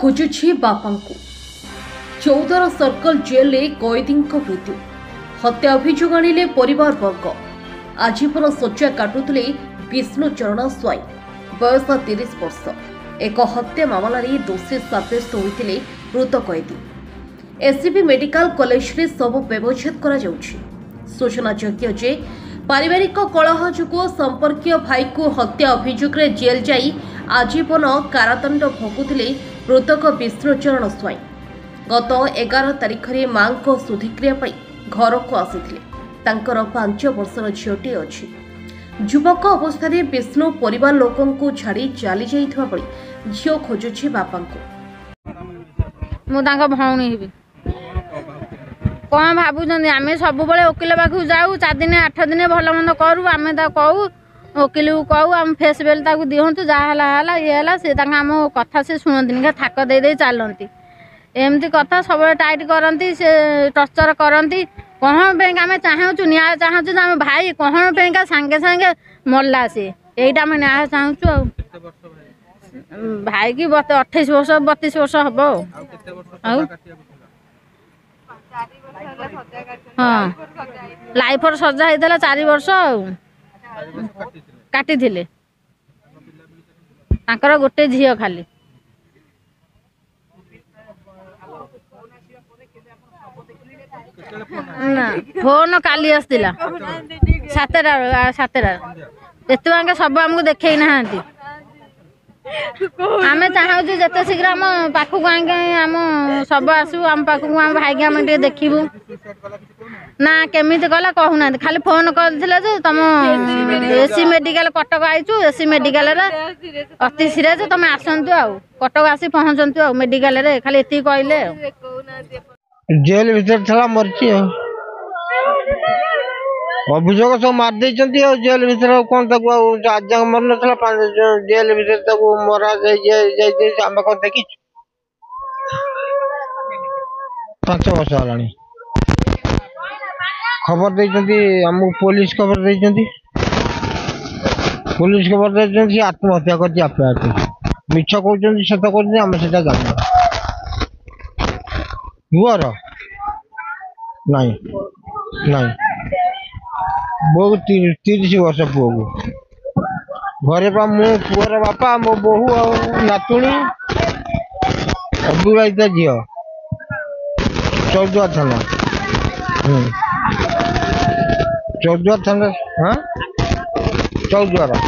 खोजुछि बापांकु 14 circle jail कैदी मृत्यु हत्या अभियोग आणिले परिवार वर्ग आजीवन शଯ୍ୟା काटुले विष्णुचरण स्वाई बयस 30 वर्ष एक हत्या मामलें दोषी सब्यस्त होते मृत कैदी एससीबी मेडिकल कॉलेज रे सब व्यवच्छेद करा जाउछि। सूचनायोग्य जे पारिवारिक कलह जुगु संपर्कीय भाई को हत्या अभियोग रे जेल जाई आजीवन कारादंड भोगुथिले मृतक विष्णुचरण स्वाई गत 11 तारिख में मां को शुद्धिक्रिया घर को आसी 5 वर्षर झीटी अच्छी युवक अवस्था विष्णु परिवार लोकों को छाड़ी चली जाइथिबा बळी झियो खोजुछि बापांको मु तांका भौणी हेबी कौन भावुं आम सब वकिल पाक जाऊ 4 दिन 8 दिन भल मंद करूँ आम कहू वकिल को कहू आम फेस बेल दिहतु जहाँ ये सी आम कथा से शुणती थाक दे चलती एमती कथा सब टाइट करती से टर्चर करती कौन पे आम चाहूँ न्याय चाहूँ आम भाई कौन पे सांगे सांगे मरला सी यहीटा आम न्याय चाहूँ भाई की 28 वर्ष 32 वर्ष हम हाँ लाइफ सजा होता 4 वर्ष काटी गोटे झील खाली ना फोन काली आसला 7टा एत सब आमको देखे ना आम चाहूँ जिते शीघ्र आम पाखक आम सब आसू आम पाखक आम भाई आम देखू ना केमी कला कहूना खाली फोन करते तुम एसी मेडिकल कटक आईचु एसी मेडिकल अति सीरियस तुम आसतु आउ कटक आसी पहुँचतु आ मेडिकल खाली एति कहले जेल भीतर थला मरची अभियोग सब मार जेल भीतर कौन आज मर ना जेल भीतर मरा आम कौन देखी 5 वर्ष है खबर देती आमको पुलिस खबर देती आत्महत्या कर मिछ कहते सत कर आम से जान पुअर नाई बहुत 30 वर्ष पुओ को घरे पा मु पुअर बापा मो बोहू आ नातुणी अविवाहित झील 14 थाना 14 थाना हाँ 14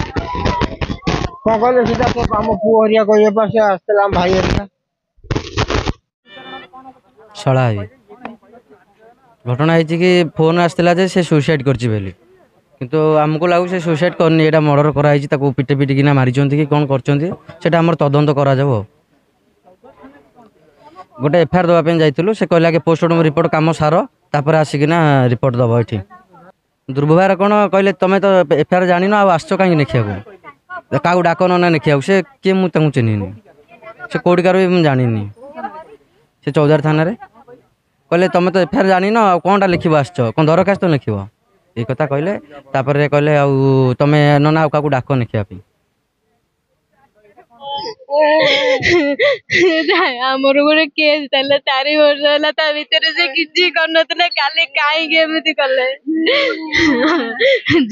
कौन कहले सीधा आम पुओ हरिया कह से आसला भाई हरिया शला घटना है कि फोन आसला से सुसाइड कर किंतु आमको लगू से सुसाइड करनी यहाँ मर्डर कराई पिटे पिटिकिना मारी कि कौन कर तदंत करा गोटे एफआईआर दवाई जाइलु से कहले आगे पोस्टमार्टम रिपोर्ट काम सार तापर आसिकिना रिपोर्ट दब ये दुर्व्यवहार कौन कहले तुम तो एफआईआर जान आस कहीं देखा क्या डाक ना देखा से किए मुझे चिन्हनी से कौटिकार भी जानी से 14 थाना कहले तुम तो एफआईआर जान कौनटा लिख आस कौन दरखास्त लिख ये कथा कहले कहले तुम ना क्या डाक लिखापी आमर गोटे केस चला 4 वर्ष है भितर से किसी करना काली कहीं कले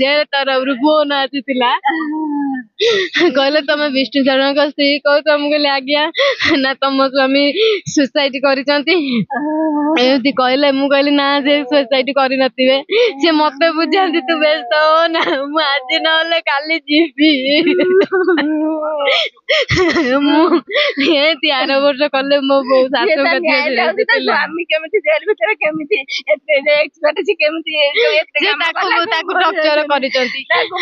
जेल तरफ फोन आसी कहले तुम विष्णुचरण स्त्री कह तुम कहले आज्ञा ना तुम स्वामी सुसाइड करती कहले मु कहली ना से सुसाइड कर मत बुझाती तू व्यस्त हो ना मुझे ना काली जीवी 13 वर्ष कले मो बो स्वामी केमिति जेल भीतर केमिति एक्सपर्ट छि केमिति टॉर्चर करिसंती ताको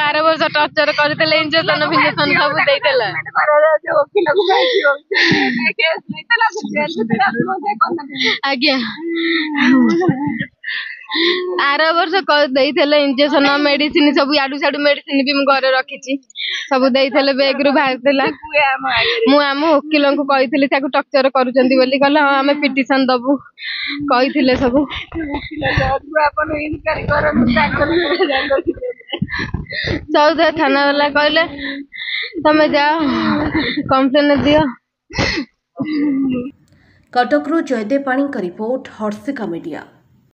8 वर्ष टॉर्चर करतेले इंजेक्शन फिंजेक्शन सब देइतेला आज्ञा 8 वर्ष देइतेले इंजेक्शन मेडिसिन सब याडू साडू मेडिसिन भी मु घर रखिछि सब देइतेले बैग रु बाहरतेला मु आम वकील को कहिथिले ताको टॉर्चर करूचंती बोली कहला आम पिटिशन दबु कहिथिले सब अपन इनक्वारी करन 14 थाना वाला कहले तमे जाओ कंप्लेन दियो कटकरू जयदेव पाणी का रिपोर्ट हर्षिका मीडिया।